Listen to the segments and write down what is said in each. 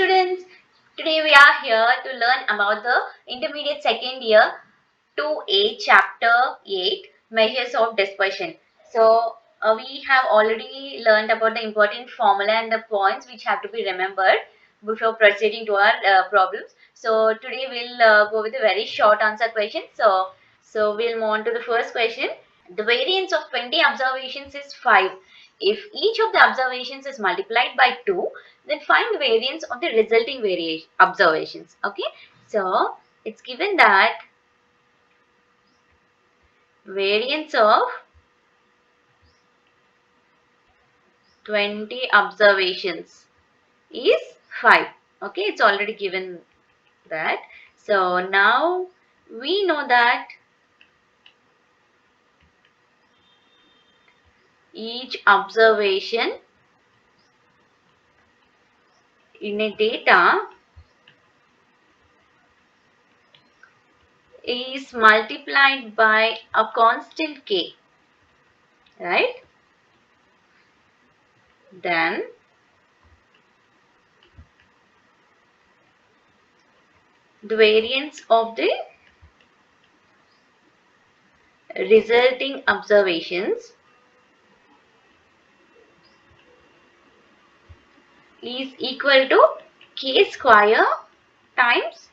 students, today we are here to learn about the intermediate second year 2A chapter 8 measures of dispersion. So we have already learned about the important formula and the points which have to be remembered before proceeding to our problems. So today we'll go with a very short answer question. So we'll move on to the first question. The variance of 20 observations is 5. If each of the observations is multiplied by 2, then find the variance of the resulting observations. Okay, so it's given that variance of 20 observations is 5. Okay, it's already given that. So now we know that each observation in a data is multiplied by a constant k, right? Then the variance of the resulting observations is equal to k square times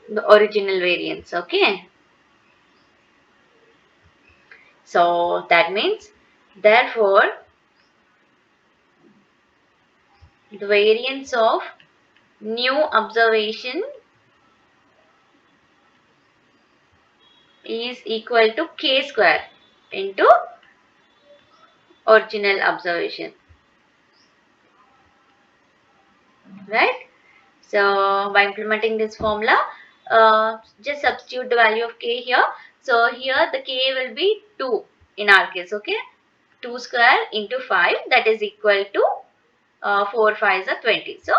the original variance. Okay, so that means therefore the variance of new observation is equal to k square into original observation, right? So by implementing this formula, just substitute the value of k here. So here the k will be 2 in our case. Okay, 2 square into 5, that is equal to 4 5s are 20. So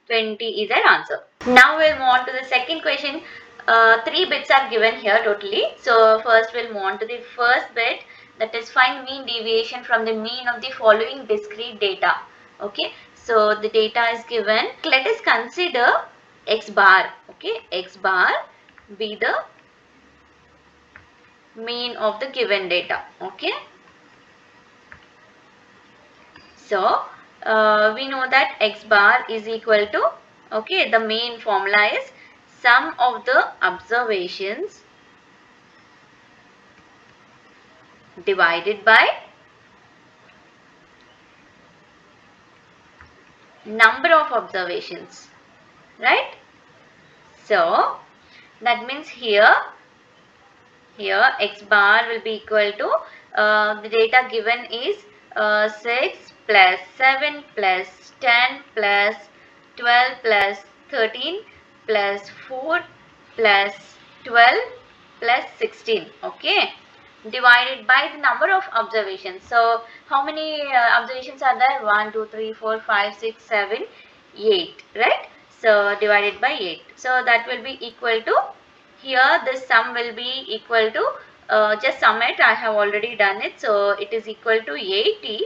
20 is our answer. Now we'll move on to the second question. 3 bits are given here totally. So first we'll move on to the first bit, that is find mean deviation from the mean of the following discrete data. Okay, so the data is given. Let us consider x bar. Okay, x bar be the mean of the given data. Okay, so we know that x bar is equal to, okay, the main formula is sum of the observations divided by number of observations, right? So that means here x bar will be equal to the data given is 6 plus 7 plus 10 plus 12 plus 13 plus 4 plus 12 plus 16. Okay, divided by the number of observations. So how many observations are there? 1 2 3 4 5 6 7 8, right? So divided by 8, so that will be equal to, here this sum will be equal to, just sum it, I have already done it. So it is equal to 80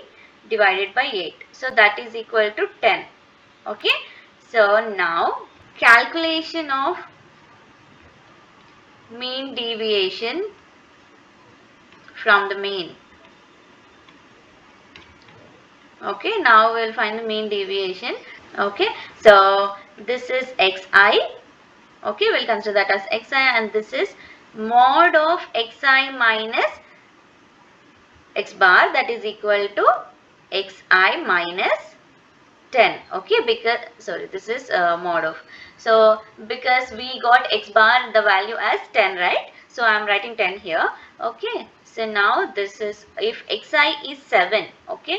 divided by 8, so that is equal to 10. Okay, so now calculation of mean deviation from the mean. Okay, now we'll find the mean deviation. Okay, so this is xi. Okay, we'll consider that as xi, and this is mod of xi minus x bar, that is equal to xi minus 10. Okay, because sorry, this is mod of, so because we got x bar the value as 10, right? So I am writing 10 here. Okay, so now this is, if xi is 7, okay,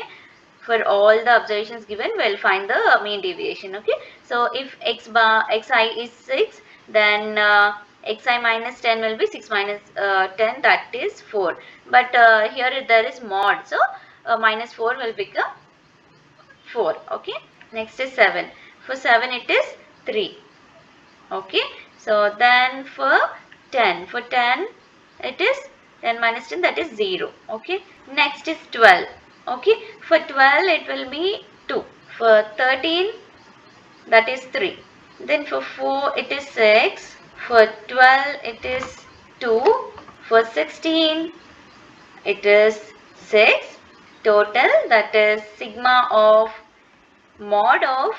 for all the observations given we'll find the mean deviation. Okay, so if xi is 6, then xi minus 10 will be 6 minus 10, that is 4, but here there is mod, so minus 4 will become 4. Okay, next is 7. For 7 it is 3. Okay, so then for 10 it is 10 minus 10, that is 0. Okay, next is 12. Okay, for 12 it will be For 13, that is 3. Then for 4, it is 6. For 12, it is 2. For 16, it is 6. Total, that is sigma of mod of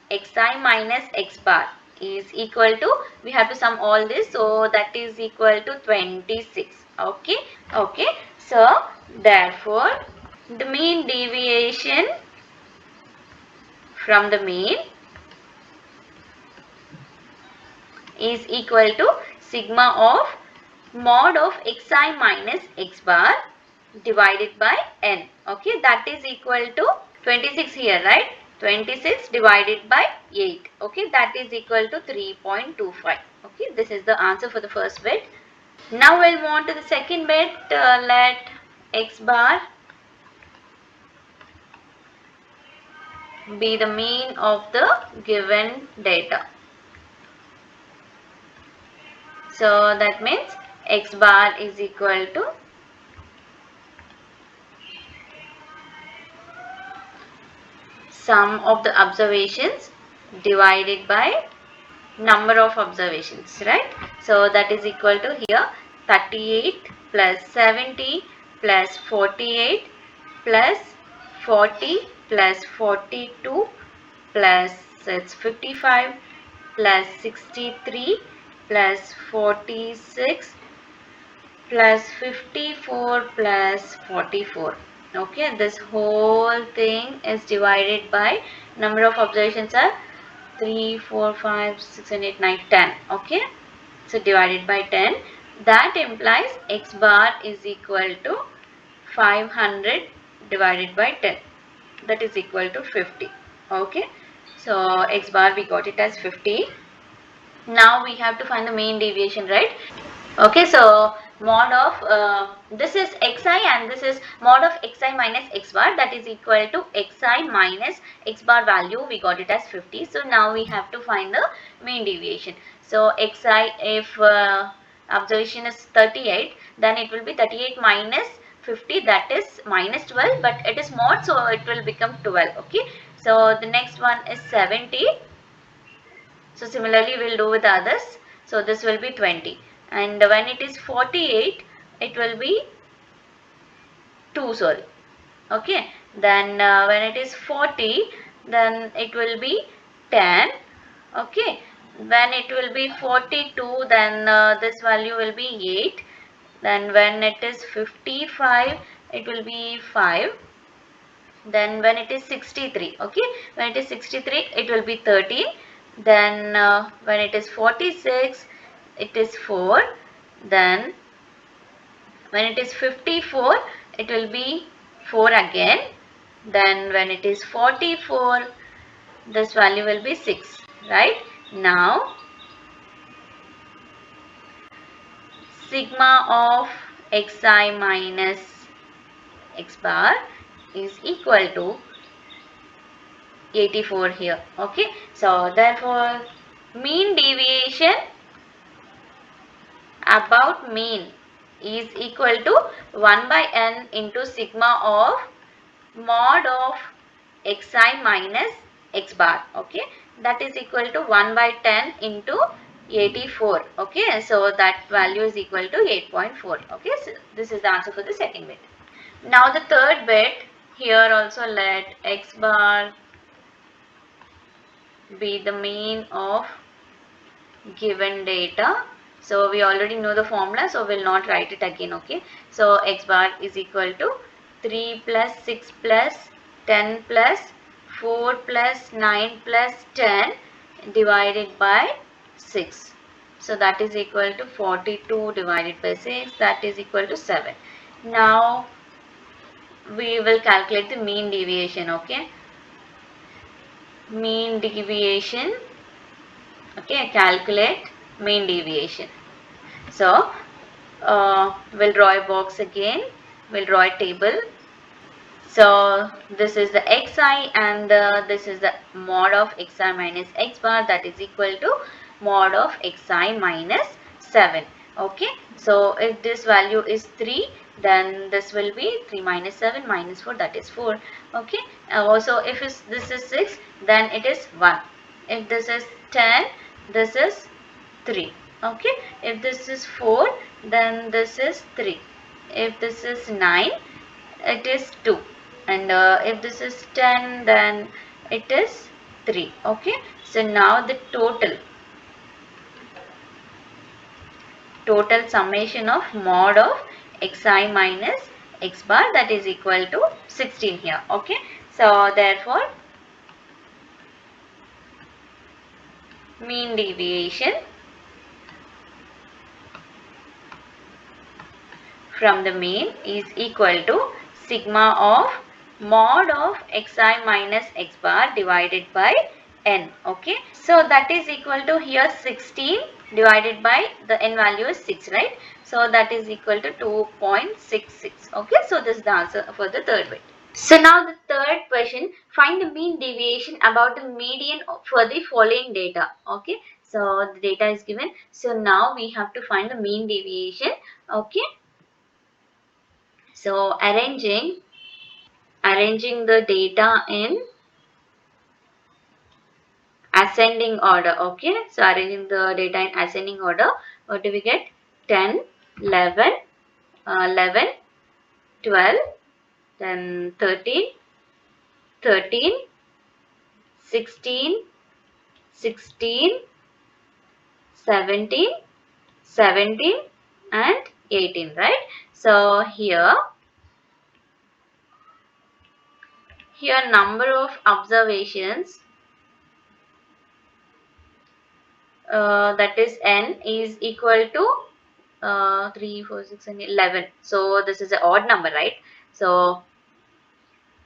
xi minus x bar is equal to, we have to sum all this, so that is equal to 26. Okay, so therefore the mean deviation from the mean is equal to sigma of mod of xi minus x bar divided by n. Okay, that is equal to 26 here, right? 26 divided by 8. Okay, that is equal to 3.25. Okay, this is the answer for the first bit. Now we'll move on to the second bit. Let x bar be the mean of the given data. So that means x bar is equal to sum of the observations divided by number of observations, right? So that is equal to here 38 plus 70 plus 48 plus 40 plus 42 plus it's 55 plus 63 plus 46 plus 54 plus 44. Okay, this whole thing is divided by number of observations are 3, 4, 5, 6 and 8, 9, 10. Okay, so divided by 10, that implies x bar is equal to 500 divided by 10, that is equal to 50. Okay, so x bar we got it as 50. Now we have to find the mean deviation, right? Okay, so mod of this is xi and this is mod of xi minus x bar, that is equal to xi minus x bar value, we got it as 50. So now we have to find the mean deviation. So xi, if observation is 38, then it will be 38 minus 50, that is minus 12, but it is mod, so it will become 12. Okay, so the next one is 70. So similarly we will do with the others. So this will be 20. And when it is 48, it will be 2, sorry. Okay. Then when it is 40, then it will be 10. Okay. When it will be 42, then this value will be 8. Then when it is 55, it will be 5. Then when it is 63, okay, when it is 63, it will be 13. Then when it is 46, it is 4. Then when it is 54, it will be 4 again. Then when it is 44, this value will be 6, right? Now sigma of xi minus x bar is equal to 84 here. Okay, so therefore mean deviation about mean is equal to 1 by n into sigma of mod of xi minus x bar. Okay, that is equal to 1 by 10 into 84. Okay, so that value is equal to 8.4. Okay, so this is the answer for the second bit. Now the third bit, here also let x bar be the mean of given data. So we already know the formula, so we'll not write it again. Okay, so x bar is equal to 3 plus 6 plus 10 plus 4 plus 9 plus 10 divided by 6. So that is equal to 42 divided by 6, that is equal to 7. Now we will calculate the mean deviation. Okay, mean deviation. Okay, calculate mean deviation. So we'll draw a box again, we'll draw a table. So this is the xi and this is the mod of xi minus x bar, that is equal to mod of xi minus 7. Okay, so if this value is 3, then this will be 3 minus 7 minus 4, that is 4. Okay, also if this is 6, then it is 1. If this is 10, this is 3. Okay, if this is 4, then this is 3. If this is 9, it is 2. And if this is 10, then it is 3. Okay, so now the total summation of mod of xi minus x bar, that is equal to 16 here. Okay, so therefore mean deviation from the mean is equal to sigma of mod of xi minus x bar divided by n. Okay, so that is equal to here 16 divided by the n value is 6, right? So that is equal to 2.66. Okay, so this is the answer for the third bit. So now the third question, find the mean deviation about the median for the following data. Okay, so the data is given. So now we have to find the mean deviation. Okay, so arranging the data in ascending order. Okay, so arranging the data in ascending order, what do we get? 10, 11, 11, 12, then 13, 13, 16, 16, 17, 17 and 18, right? So here number of observations, that is n, is equal to 3, 4, 6 and 11. So this is an odd number, right? So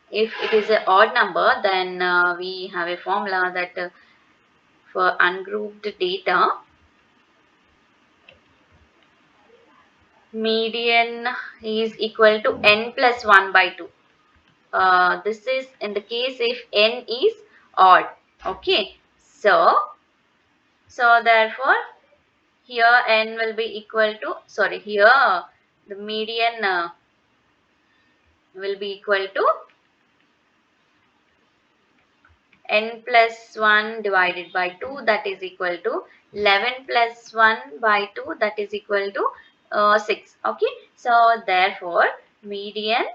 if it is an odd number, then we have a formula that for ungrouped data, median is equal to n plus 1 by 2. This is in the case if n is odd. Okay, so therefore here n will be equal to, sorry, here the median will be equal to n plus 1 divided by 2, that is equal to 11 plus 1 by 2, that is equal to 6. Okay, so therefore median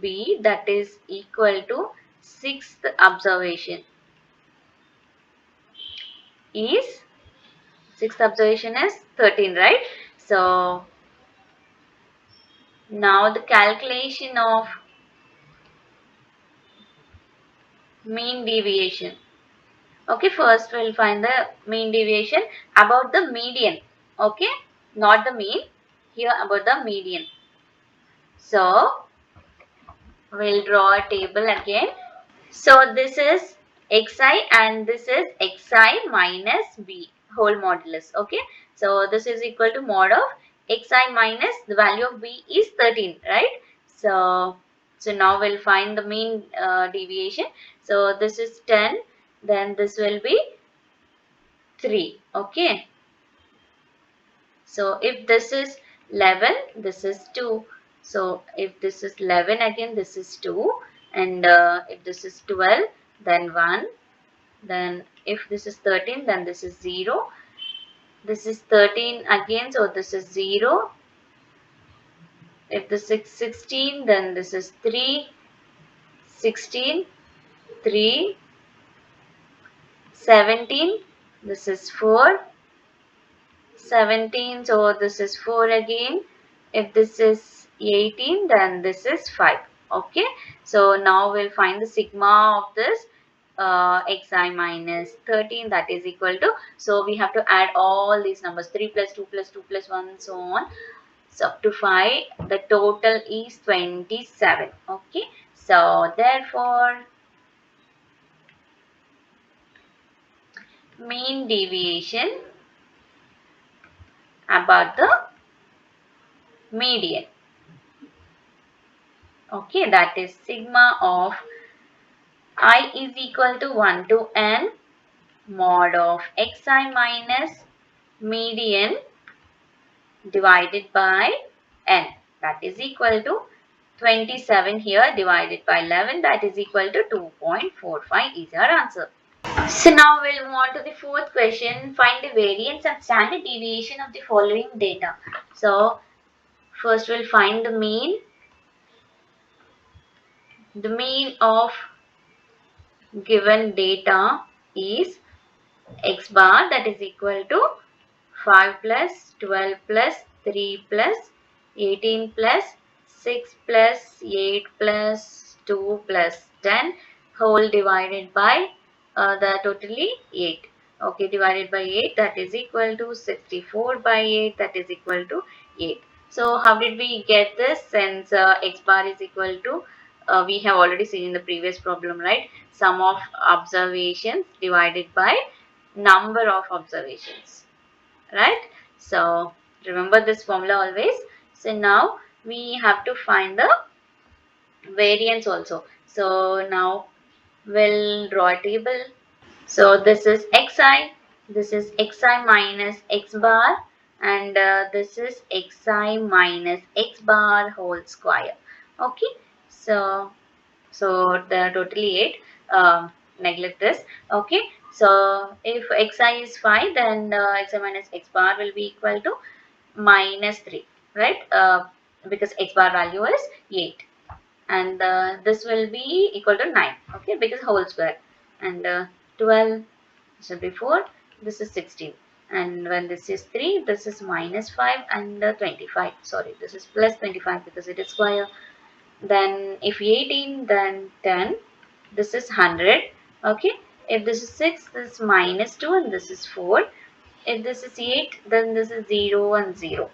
B, that is equal to sixth observation is, sixth observation is 13, right? So now the calculation of mean deviation. Okay, first we'll find the mean deviation about the median. Okay, not the mean, here about the median. So we'll draw a table again. So this is xi and this is xi minus b whole modulus. Okay, so this is equal to mod of xi minus the value of b is 13, right? So now we'll find the mean deviation. So this is 10, then this will be 3. Okay, so if this is 11, this is 2. So if this is 11 again, this is 2, and if this is 12, then 1. Then if this is 13, then this is 0. This is 13 again, so this is 0. If this is 16, then this is 3, 16, 3, 17, this is 4, 17, so this is 4 again. If this is 18, then this is 5. Okay, so now we'll find the sigma of this xi minus 13, that is equal to, so we have to add all these numbers, 3 plus 2 plus 2 plus 1 so on, so up to 5, the total is 27. Okay, so therefore mean deviation about the median, okay, that is sigma of I is equal to 1 to n mod of xi minus median divided by n, that is equal to 27 here divided by 11, that is equal to 2.45 is our answer. So now we'll move on to the fourth question. Find the variance and standard deviation of the following data. So first we'll find the mean. The mean of given data is x bar, that is equal to 5 plus 12 plus 3 plus 18 plus 6 plus 8 plus 2 plus 10 whole divided by the totally 8. Okay, divided by 8, that is equal to 64 by 8, that is equal to 8. So how did we get this? Since x bar is equal to, we have already seen in the previous problem, right? Sum of observations divided by number of observations, right? So remember this formula always. So now we have to find the variance also. So now we'll draw a table. So this is xi, this is xi minus x bar, and this is xi minus x bar whole square. Okay, so there are totally 8. Neglect this. Okay, so if xi is 5, then xi minus x bar will be equal to minus 3, right? Because x bar value is 8, and this will be equal to 9. Okay, because whole square, and 12 should be 4. This is 16, and when this is 3, this is minus 5, and 25. Sorry, this is plus 25 because it is square. Then if 18, then 10, this is 100. Okay, if this is 6, this is minus 2, and this is 4. If this is 8, then this is 0 and 0.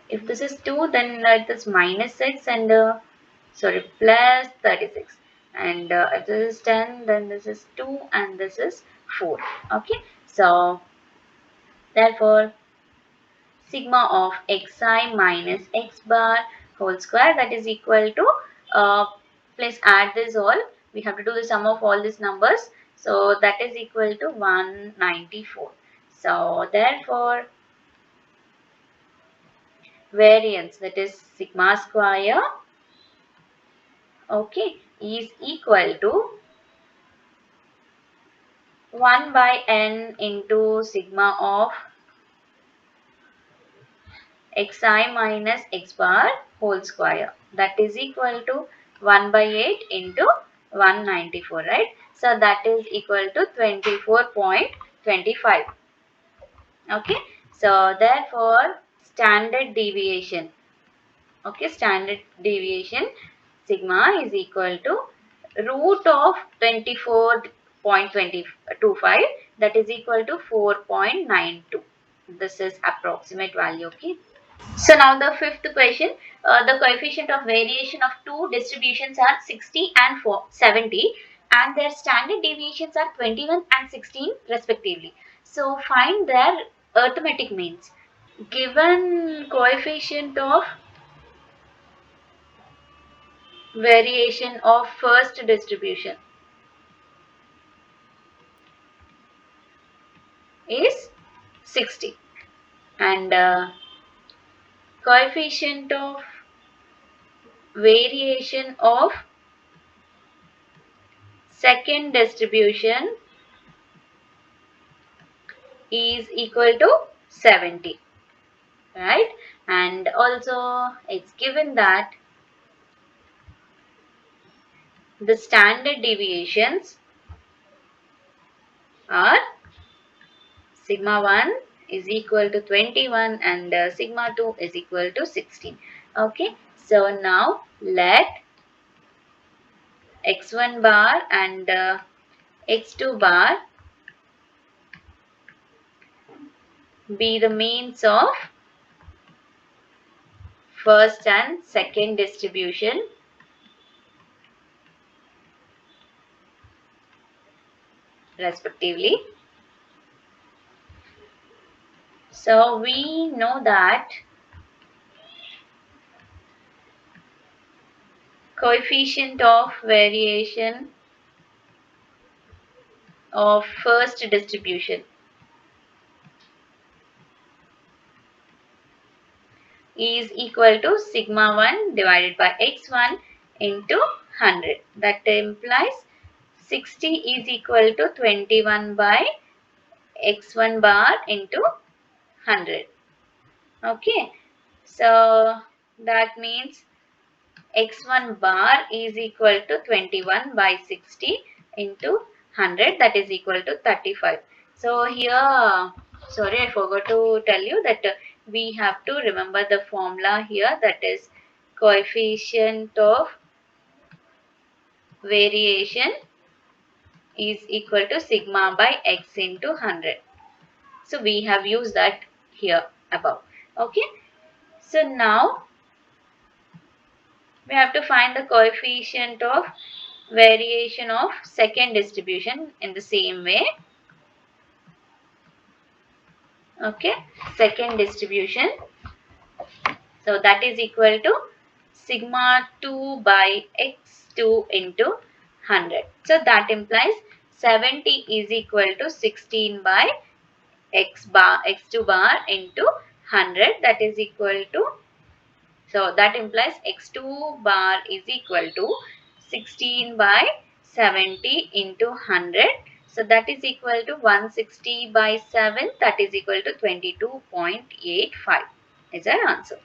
If this is 2, then it is minus 6 and sorry, plus 36. And if this is 10, then this is 2 and this is 4. Okay, so therefore sigma of xi minus x bar whole square, that is equal to, please add this all. We have to do the sum of all these numbers. So that is equal to 194. So therefore variance, that is sigma square, okay, is equal to 1 by n into sigma of xi minus x bar whole square, that is equal to 1 by 8 into 194, right? So that is equal to 24.25. Okay, so therefore standard deviation, okay, standard deviation sigma is equal to root of 24.25, that is equal to 4.92. This is approximate value. Okay, so now the fifth question, the coefficient of variation of two distributions are 60 and 70, and their standard deviations are 21 and 16 respectively. So find their arithmetic means. Given coefficient of variation of first distribution is 60, and coefficient of variation of second distribution is equal to 70, right? And also it's given that the standard deviations are sigma 1 is equal to 21 and sigma 2 is equal to 16. Okay, so now let x1 bar and x2 bar be the means of first and second distribution respectively. So we know that coefficient of variation of first distribution is equal to sigma 1 divided by x1 into 100. That implies 60 is equal to 21 by x1 bar into 100. Okay, so that means x1 bar is equal to 21 by 60 into 100, that is equal to 35. So here, sorry, I forgot to tell you that we have to remember the formula here, that is coefficient of variation is equal to sigma by x into 100. So we have used that here above. Okay, so now we have to find the coefficient of variation of second distribution in the same way. Okay, second distribution, so that is equal to sigma 2 by x2 into 100. So that implies 70 is equal to 16 by x2 bar into 100, that is equal to, so that implies x2 bar is equal to 16 by 70 into 100. So that is equal to 160 by 7, that is equal to 22.85 is our answer.